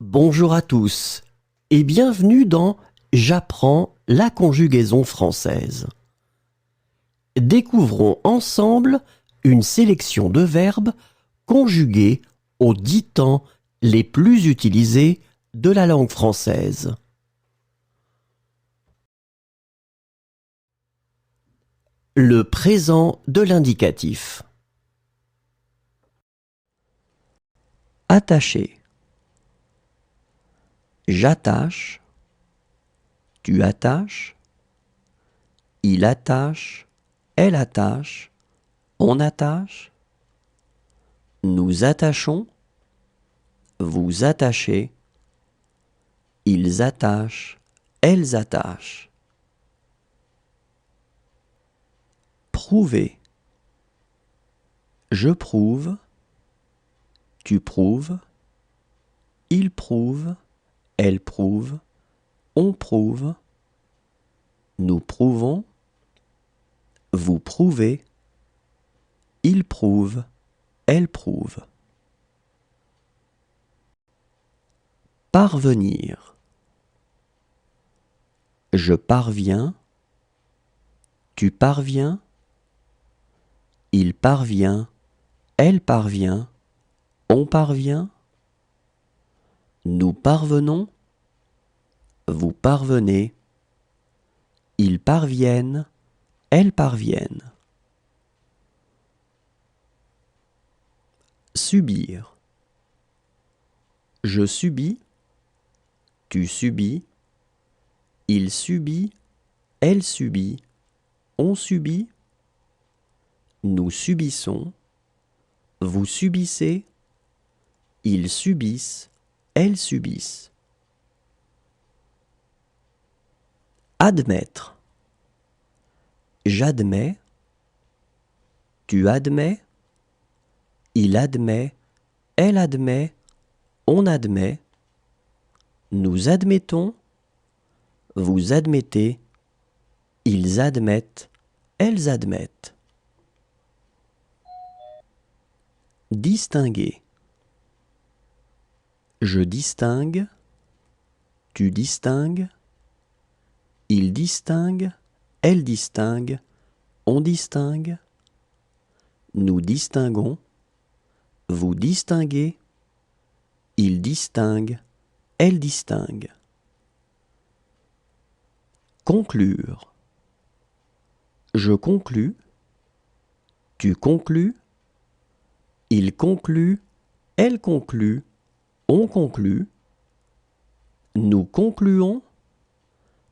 Bonjour à tous et bienvenue dans J'apprends la conjugaison française. Découvrons ensemble une sélection de verbes conjugués aux 10 temps les plus utilisés de la langue française. Le présent de l'indicatif. Attacher. J'attache. Tu attaches. Il attache. Elle attache. On attache. Nous attachons. Vous attachez. Ils attachent. Elles attachent. Prouver. Je prouve. Tu prouves. Il prouve. Elle prouve. On prouve. Nous prouvons. Vous prouvez. Il prouve. Elle prouve. Parvenir. Je parviens. Tu parviens. Il parvient. Elle parvient. On parvient. Nous parvenons. Vous parvenez. Ils parviennent. Elles parviennent. Subir. Je subis. Tu subis. Il subit. Elle subit. On subit. Nous subissons. Vous subissez. Ils subissent. Elles subissent. Admettre. J'admets. Tu admets. Il admet. Elle admet. On admet. Nous admettons. Vous admettez. Ils admettent. Elles admettent. Distinguer. Je distingue. Tu distingues. Il distingue. Elle distingue. On distingue. Nous distinguons. Vous distinguez. Il distingue. Elle distingue. Conclure. Je conclus. Tu conclus. Il conclut. Elle conclut. On conclut. Nous concluons.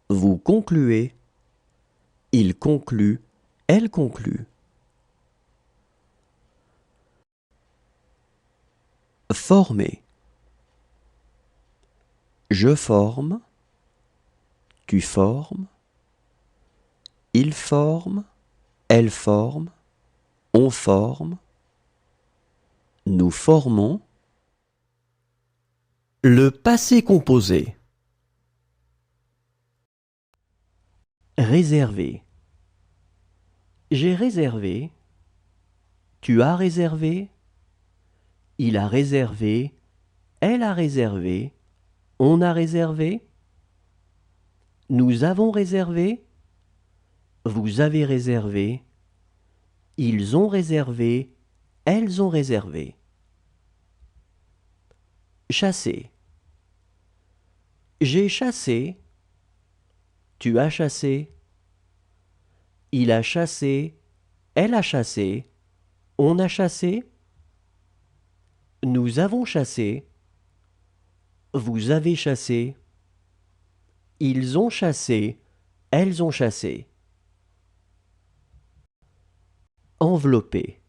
Vous concluez. Il conclut. Elle conclut. Former. Je forme. Tu formes. Il forme. Elle forme. On forme. Nous formons. Le passé composé. Réserver. J'ai réservé. Tu as réservé. Il a réservé. Elle a réservé. On a réservé. Nous avons réservé. Vous avez réservé. Ils ont réservé. Elles ont réservé. Chasser. J'ai chassé. Tu as chassé. Il a chassé. Elle a chassé. On a chassé. Nous avons chassé. Vous avez chassé. Ils ont chassé. Elles ont chassé. Envelopper.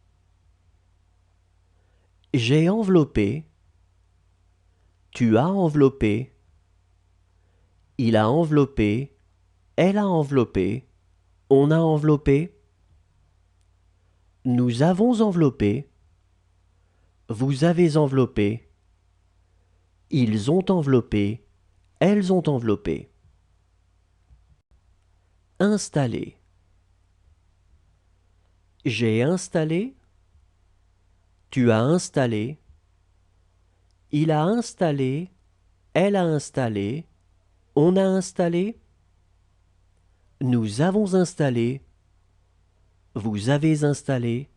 J'ai enveloppé. Tu as enveloppé. Il a enveloppé. Elle a enveloppé. On a enveloppé. Nous avons enveloppé. Vous avez enveloppé. Ils ont enveloppé. Elles ont enveloppé. Installer. J'ai installé. Tu as installé. Il a installé. Elle a installé. On a installé. Nous avons installé. Vous avez installé.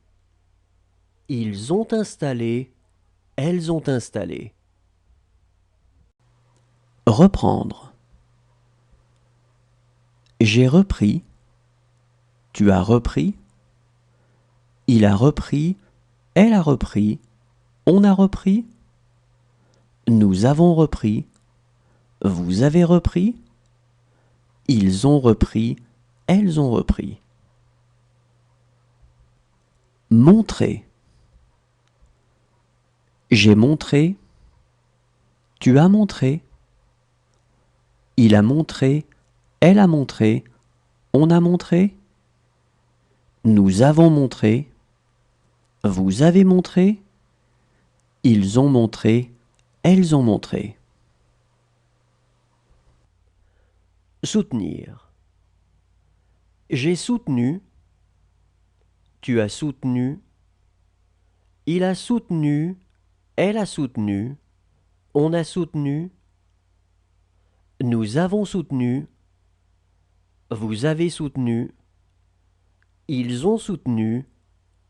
Ils ont installé. Elles ont installé. Reprendre. J'ai repris. Tu as repris. Il a repris. Elle a repris. On a repris. Nous avons repris. Vous avez repris. Ils ont repris. Elles ont repris. Montrer. J'ai montré. Tu as montré. Il a montré. Elle a montré. On a montré. Nous avons montré. Vous avez montré. Ils ont montré. Elles ont montré. Soutenir. J'ai soutenu. Tu as soutenu. Il a soutenu. Elle a soutenu. On a soutenu. Nous avons soutenu. Vous avez soutenu. Ils ont soutenu.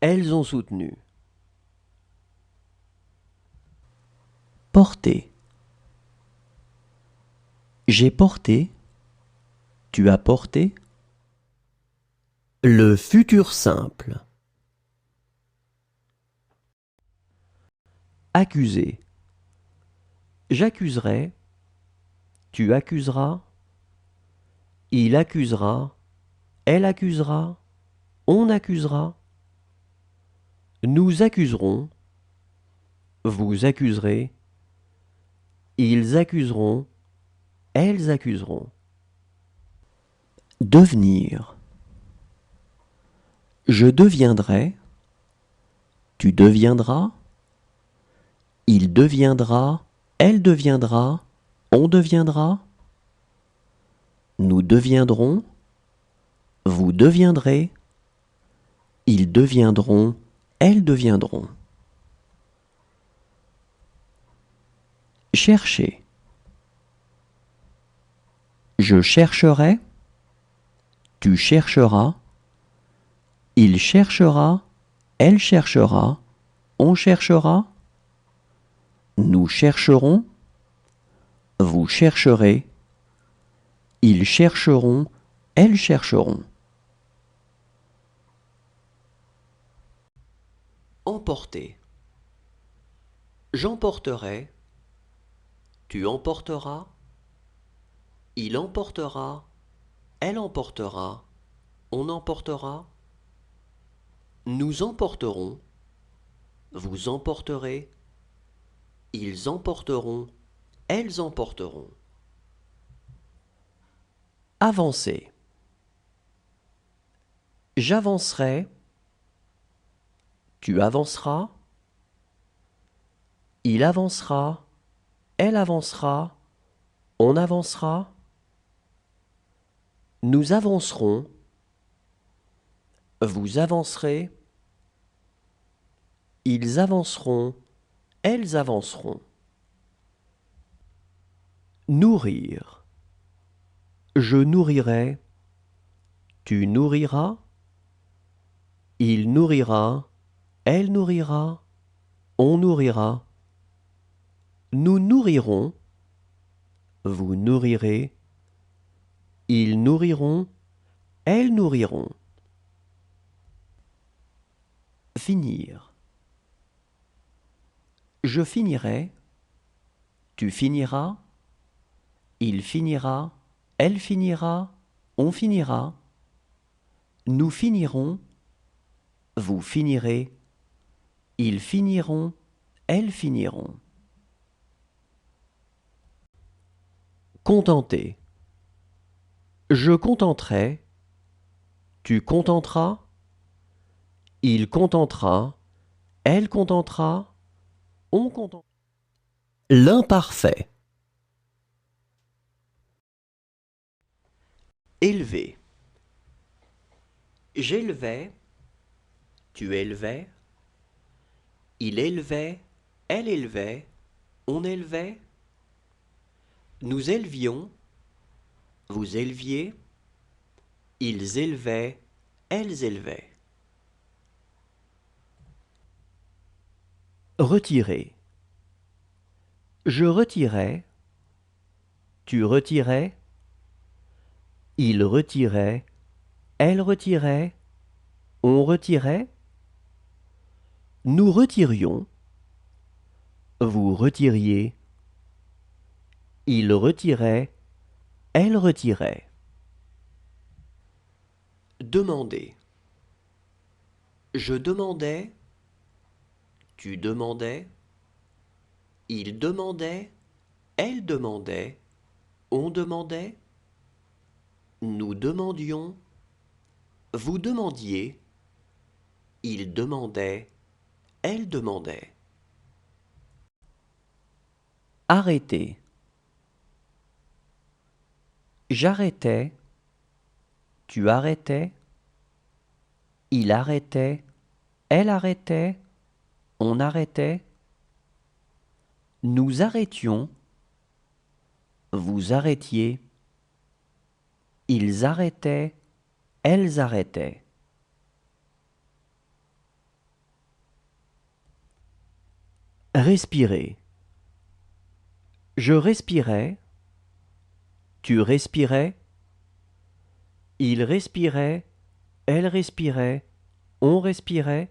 Elles ont soutenu. Porter. J'ai porté. Tu as porté. Le futur simple. Accuser. J'accuserai. Tu accuseras. Il accusera. Elle accusera. On accusera. Nous accuserons. Vous accuserez. Ils accuseront. Elles accuseront. Devenir. Je deviendrai. Tu deviendras. Il deviendra. Elle deviendra. On deviendra. Nous deviendrons. Vous deviendrez. Ils deviendront. Elles deviendront. Chercher. Je chercherai. Tu chercheras. Il cherchera. Elle cherchera. On cherchera. Nous chercherons. Vous chercherez. Ils chercheront. Elles chercheront. Emporter. J'emporterai. Tu emporteras. Il emportera. Elle emportera. On emportera. Nous emporterons. Vous emporterez. Ils emporteront. Elles emporteront. Avancer. J'avancerai. Tu avanceras. Il avancera. Elle avancera. On avancera. Nous avancerons. Vous avancerez. Ils avanceront. Elles avanceront. Nourrir. Je nourrirai. Tu nourriras. Il nourrira. Elle nourrira. On nourrira. Nous nourrirons. Vous nourrirez. Ils nourriront. Elles nourriront. Finir. Je finirai. Tu finiras. Il finira. Elle finira. On finira. Nous finirons. Vous finirez. Ils finiront. Elles finiront. Contenter. Je contenterai. Tu contenteras. Il contentera. Elle contentera. On contentera. L'imparfait. Élever. J'élevais. Tu élevais. Il élevait. Elle élevait. On élevait. Nous élevions, vous éleviez, ils élevaient, elles élevaient. Retirer. Je retirais, tu retirais, il retirait, elle retirait, on retirait, nous retirions, vous retiriez, il retirait, elle retirait. Demander. Je demandais, tu demandais, il demandait, elle demandait, on demandait, nous demandions, vous demandiez, il demandait, elle demandait. Arrêter. J'arrêtais, tu arrêtais, il arrêtait, elle arrêtait, on arrêtait, nous arrêtions, vous arrêtiez, ils arrêtaient, elles arrêtaient. Respirer. Je respirais, tu respirais, il respirait, elle respirait, on respirait,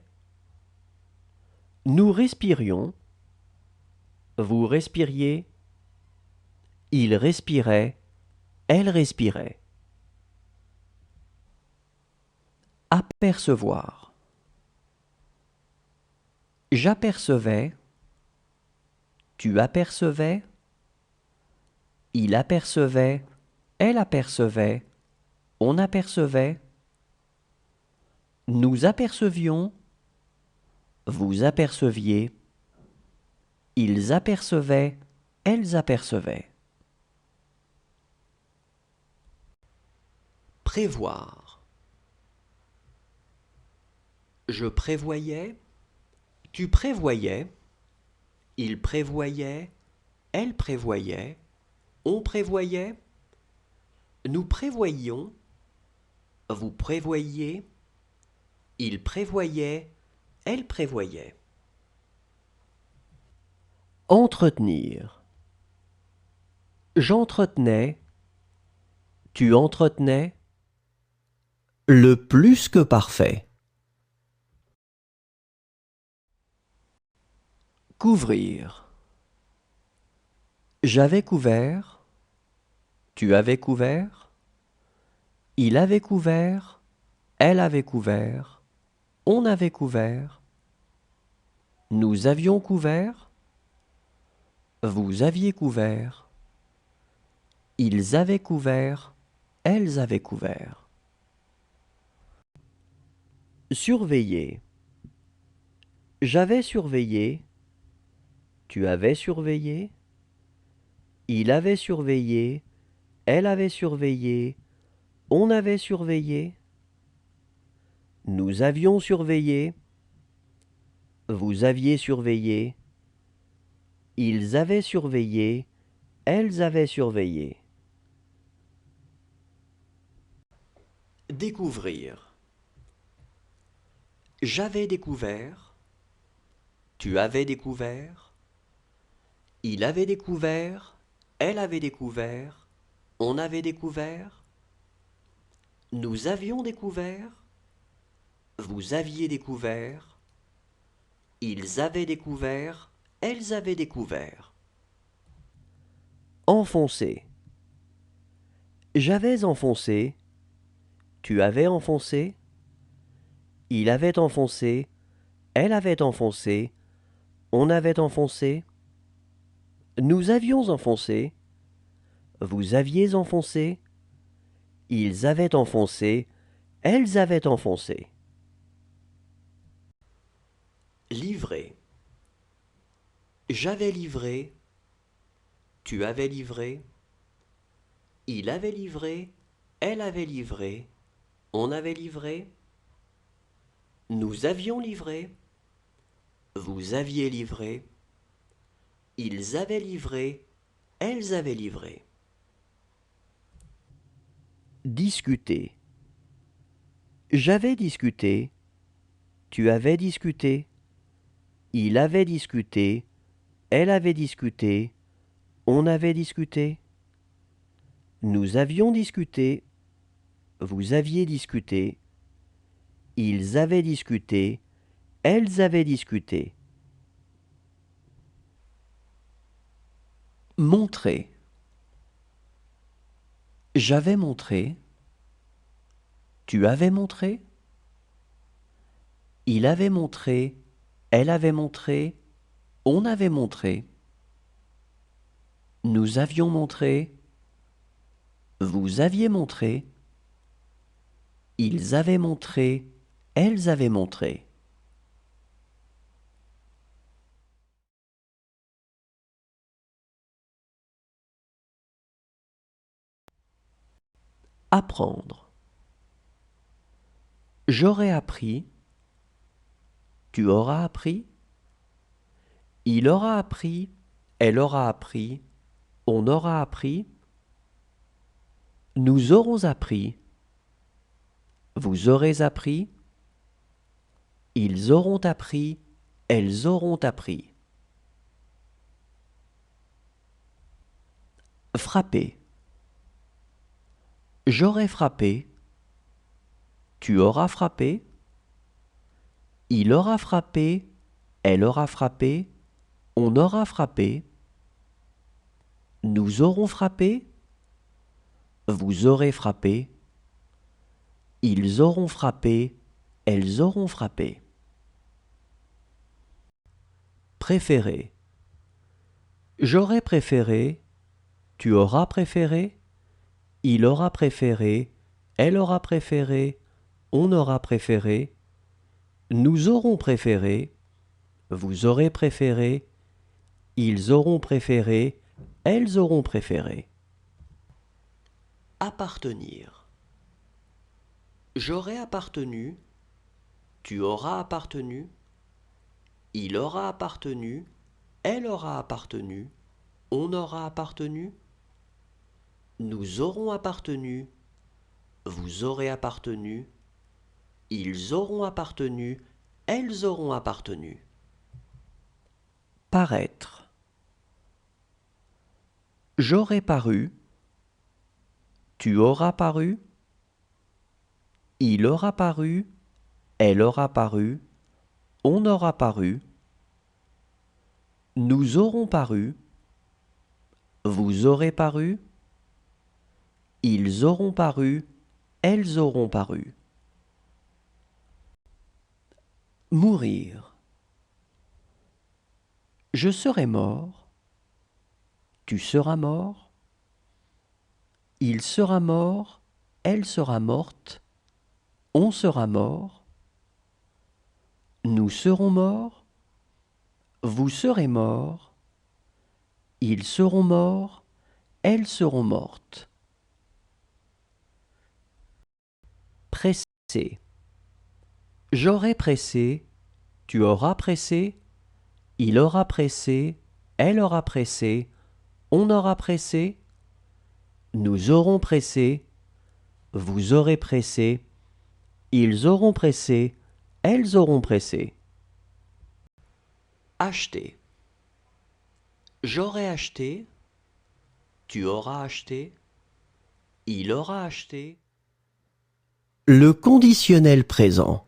nous respirions, vous respiriez, il respirait, elle respirait. Apercevoir. J'apercevais, tu apercevais, il apercevait, elle apercevait, on apercevait, nous apercevions, vous aperceviez, ils apercevaient, elles apercevaient. Prévoir. Je prévoyais, tu prévoyais, il prévoyait, elle prévoyait, on prévoyait, nous prévoyions, vous prévoyiez, il prévoyait, elle prévoyait. Entretenir. J'entretenais, tu entretenais, le plus que parfait. Couvrir. J'avais couvert, tu avais couvert, il avait couvert, elle avait couvert, on avait couvert, nous avions couvert, vous aviez couvert, ils avaient couvert, elles avaient couvert. Surveiller. J'avais surveillé, tu avais surveillé, il avait surveillé, elle avait surveillé, on avait surveillé, nous avions surveillé, vous aviez surveillé, ils avaient surveillé, elles avaient surveillé. Découvrir. J'avais découvert, tu avais découvert, il avait découvert, elle avait découvert, on avait découvert, nous avions découvert, vous aviez découvert, ils avaient découvert, elles avaient découvert. Enfoncer. J'avais enfoncé, tu avais enfoncé, il avait enfoncé, elle avait enfoncé, on avait enfoncé, nous avions enfoncé, vous aviez enfoncé, ils avaient enfoncé, elles avaient enfoncé. Livrer. J'avais livré, tu avais livré, il avait livré, elle avait livré, on avait livré, nous avions livré, vous aviez livré, ils avaient livré, elles avaient livré. Discuter. J'avais discuté. Tu avais discuté. Il avait discuté. Elle avait discuté. On avait discuté. Nous avions discuté. Vous aviez discuté. Ils avaient discuté. Elles avaient discuté. Montrer. J'avais montré. Tu avais montré. Il avait montré. Elle avait montré. On avait montré. Nous avions montré. Vous aviez montré. Ils avaient montré. Elles avaient montré. Apprendre. J'aurais appris. Tu auras appris. Il aura appris. Elle aura appris. On aura appris. Nous aurons appris. Vous aurez appris. Ils auront appris. Elles auront appris. Frapper. J'aurais frappé. Tu auras frappé. Il aura frappé. Elle aura frappé. On aura frappé. Nous aurons frappé. Vous aurez frappé. Ils auront frappé. Elles auront frappé. Préférer. J'aurais préféré. Tu auras préféré. Il aura préféré. Elle aura préféré. On aura préféré. Nous aurons préféré. Vous aurez préféré. Ils auront préféré. Elles auront préféré. Appartenir. J'aurais appartenu. Tu auras appartenu. Il aura appartenu. Elle aura appartenu. On aura appartenu. Nous aurons appartenu. Vous aurez appartenu. Ils auront appartenu. Elles auront appartenu. Paraître. J'aurais paru. Tu auras paru. Il aura paru. Elle aura paru. On aura paru. Nous aurons paru. Vous aurez paru. Ils auront paru. Elles auront paru. Mourir. Je serai mort. Tu seras mort. Il sera mort. Elle sera morte. On sera mort. Nous serons morts. Vous serez mort. Ils seront morts. Elles seront mortes. Presser. J'aurai pressé. Tu auras pressé. Il aura pressé. Elle aura pressé. On aura pressé. Nous aurons pressé. Vous aurez pressé. Ils auront pressé. Elles auront pressé. Acheter. J'aurai acheté. Tu auras acheté. Il aura acheté. Le conditionnel présent.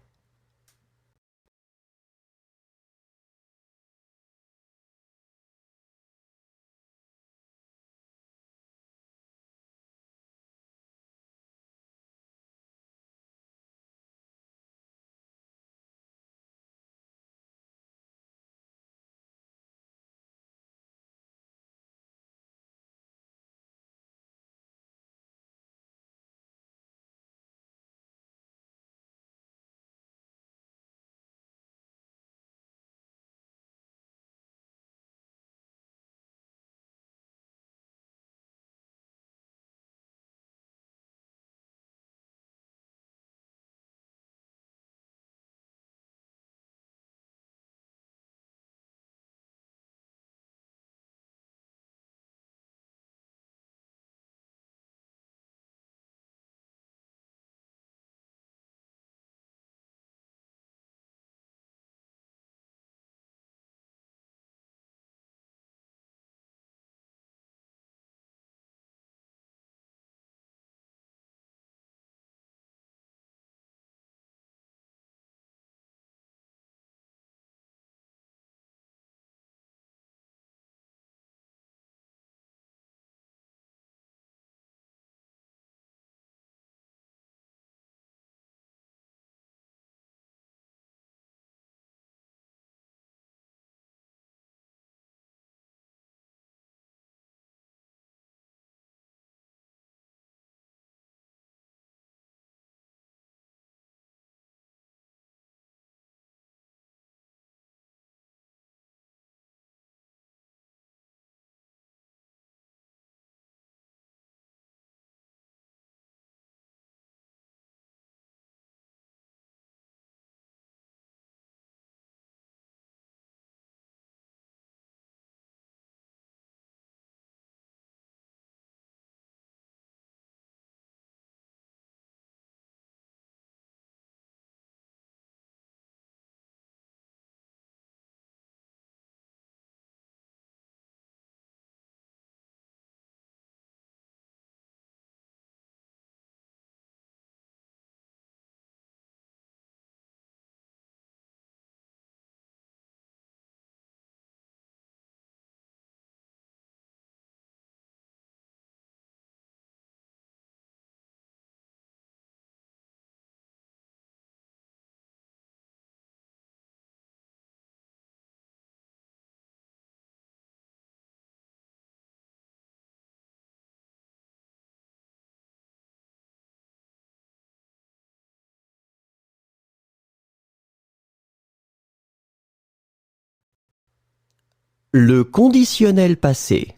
Le conditionnel passé.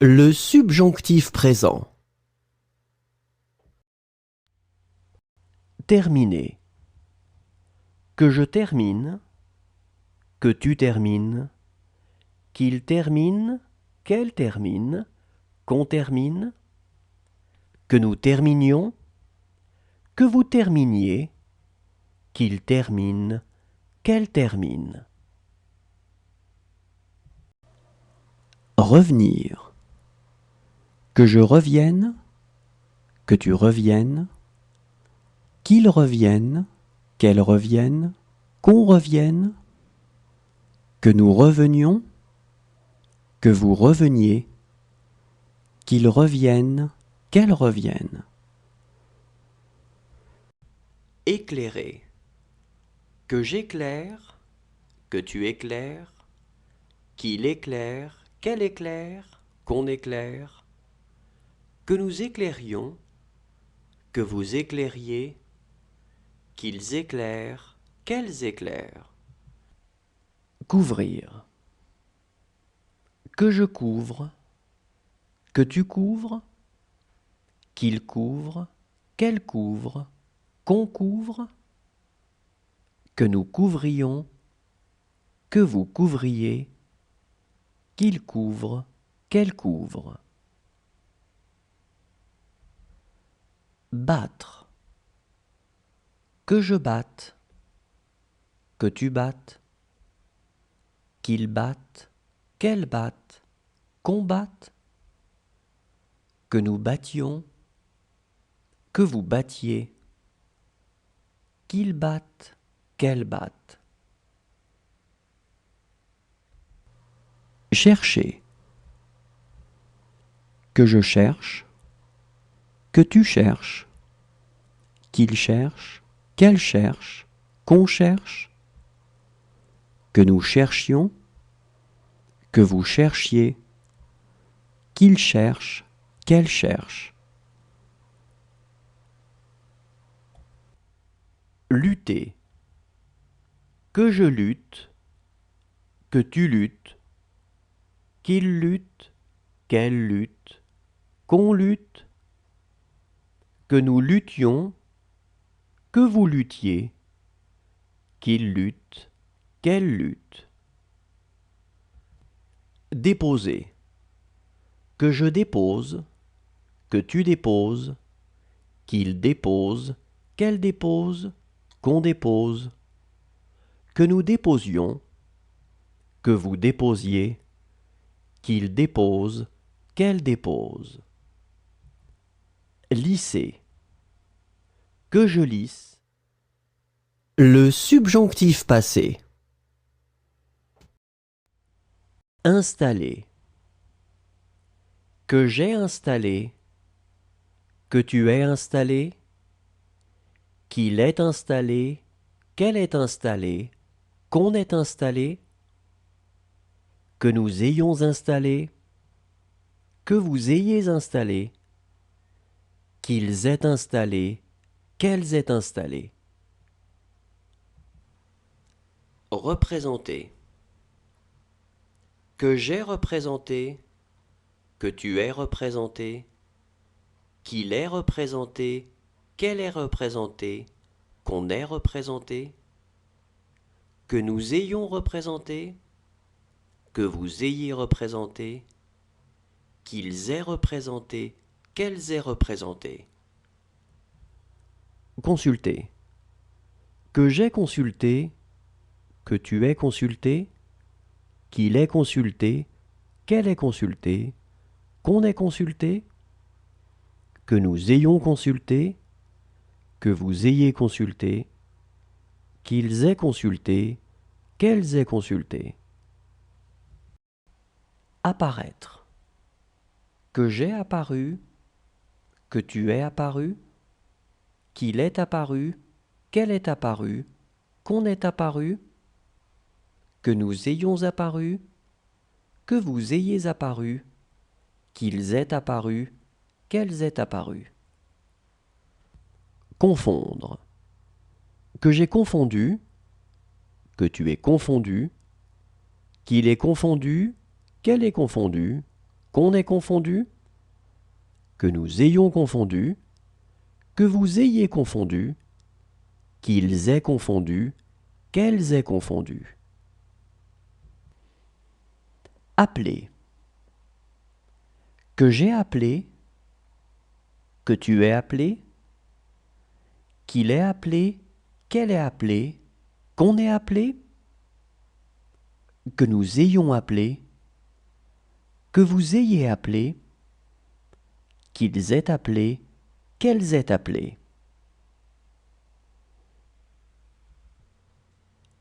Le subjonctif présent. Terminer. Que je termine, que tu termines, qu'il termine, qu'elle termine, qu'on termine, que nous terminions, que vous terminiez, qu'il termine, qu'elle termine. Revenir. Que je revienne, que tu reviennes, qu'il revienne, qu'elle revienne, qu'on revienne, que nous revenions, que vous reveniez, qu'il revienne, qu'elle revienne. Éclairer. Que j'éclaire, que tu éclaires, qu'il éclaire, qu'elle éclaire, qu'on éclaire, que nous éclairions, que vous éclairiez, qu'ils éclairent, qu'elles éclairent. Couvrir. Que je couvre, que tu couvres, qu'il couvre, qu'elle couvre, qu'on couvre, que nous couvrions, que vous couvriez, qu'il couvre, qu'elle couvre. Battre. Que je batte, que tu battes, qu'il batte, qu'elle batte, qu'on batte, que nous battions, que vous battiez, qu'il batte, qu'elle batte. Chercher. Que je cherche, que tu cherches, qu'il cherche, qu'elle cherche, qu'on cherche, que nous cherchions, que vous cherchiez, qu'il cherche, qu'elle cherche. Lutter. Que je lutte, que tu luttes, qu'il lutte, qu'elle lutte, qu'on lutte, que nous luttions, que vous luttiez, qu'il lutte, qu'elle lutte. Déposer. Que je dépose, que tu déposes, qu'il dépose, qu'elle dépose, qu'on dépose, que nous déposions, que vous déposiez, qu'il dépose, qu'elle dépose. Lisser. Que je lisse. Le subjonctif passé. Installer. Que j'ai installé, que tu aies installé, qu'il est installé, qu'elle est installée, qu'on est installé, que nous ayons installé, que vous ayez installé, qu'ils aient installé, qu'elles aient installé. Représenter. Que j'ai représenté, que tu aies représenté, qu'il ait représenté, qu'elle ait représenté, qu'on ait représenté, que nous ayons représenté, que vous ayez représenté, qu'ils aient représenté, qu'elles aient représenté. Consulter. Que j'ai consulté, que tu aies consulté, qu'il ait consulté, qu'elle ait consulté, qu'on ait consulté, que nous ayons consulté, que vous ayez consulté, qu'ils aient consulté, qu'elles aient consulté. Apparaître. Que j'ai apparu, que tu aies apparu, qu'il est apparu, qu'elle est apparue, qu'on est apparu, que nous ayons apparu, que vous ayez apparu, qu'ils aient apparu, qu'elles aient apparu. Confondre. Que j'ai confondu, que tu aies confondu, qu'il ait confondu, qu'elle ait confondu, qu'on ait confondu, que nous ayons confondu, que vous ayez confondu, qu'ils aient confondu, qu'elles aient confondu. Appeler. Que j'ai appelé, que tu aies appelé, qu'il ait appelé, qu'elle ait appelé, qu'on ait appelé, que nous ayons appelé, que vous ayez appelé, qu'ils aient appelé, qu'elles aient appelé.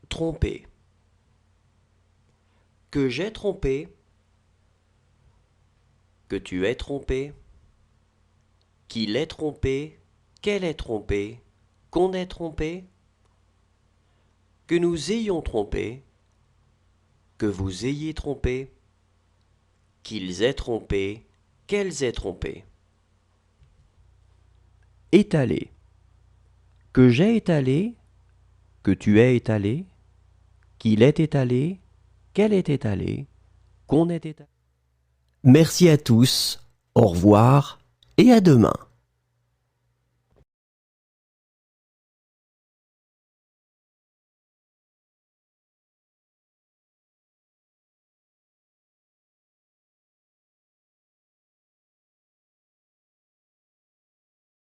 Tromper. Que j'ai trompé, que tu aies trompé, qu'il ait trompé, qu'elle ait trompé, qu'on ait trompé, que nous ayons trompé, que vous ayez trompé, qu'ils aient trompé, qu'elles aient trompé. Étaler. Que j'ai étalé, que tu aies étalé, qu'il ait étalé, qu'elle ait étalé, qu'on ait étalé. Merci à tous, au revoir et à demain.